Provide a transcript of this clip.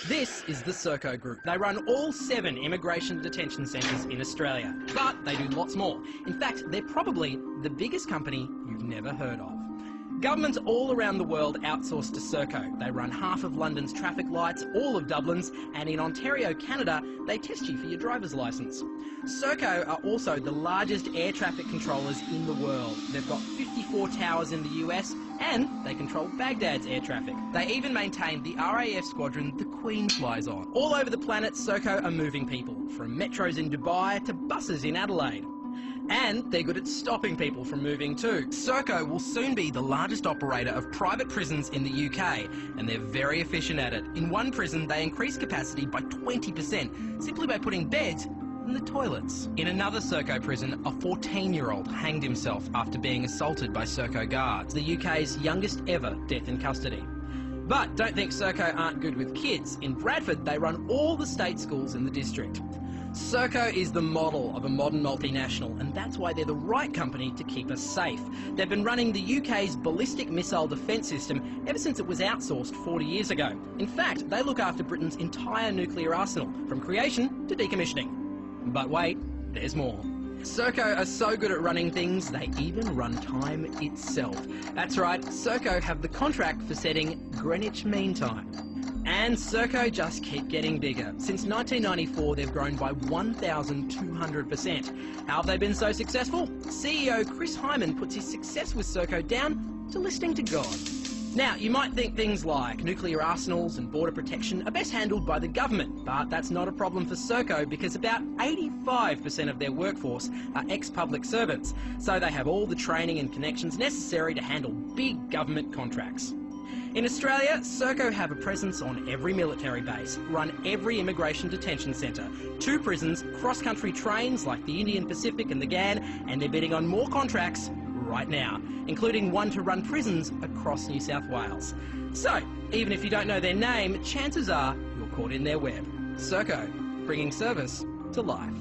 This is the Serco Group. They run all 7 immigration detention centres in Australia, but they do lots more. In fact, they're probably the biggest company you've never heard of. Governments all around the world outsource to Serco. They run half of London's traffic lights, all of Dublin's, and in Ontario, Canada, they test you for your driver's licence. Serco are also the largest air traffic controllers in the world. They've got 54 towers in the US, and they control Baghdad's air traffic. They even maintain the RAF squadron the Queen flies on. All over the planet, Serco are moving people, from metros in Dubai to buses in Adelaide. And they're good at stopping people from moving too. Serco will soon be the largest operator of private prisons in the UK, and they're very efficient at it. In one prison, they increase capacity by 20%, simply by putting beds in the toilets. In another Serco prison, a 14-year-old hanged himself after being assaulted by Serco guards, the UK's youngest ever death in custody. But don't think Serco aren't good with kids. In Bradford, they run all the state schools in the district. Serco is the model of a modern multinational, and that's why they're the right company to keep us safe. They've been running the UK's ballistic missile defence system ever since it was outsourced 40 years ago. In fact, they look after Britain's entire nuclear arsenal, from creation to decommissioning. But wait, there's more. Serco are so good at running things, they even run time itself. That's right, Serco have the contract for setting Greenwich Mean Time. And Serco just keep getting bigger. Since 1994, they've grown by 1,200%. How have they been so successful? CEO Chris Hyman puts his success with Serco down to listening to God. Now, you might think things like nuclear arsenals and border protection are best handled by the government, but that's not a problem for Serco because about 85% of their workforce are ex-public servants, so they have all the training and connections necessary to handle big government contracts. In Australia, Serco have a presence on every military base, run every immigration detention centre, 2 prisons, cross-country trains like the Indian Pacific and the GAN, and they're bidding on more contracts right now, including one to run prisons across New South Wales. So, even if you don't know their name, chances are you're caught in their web. Serco, bringing service to life.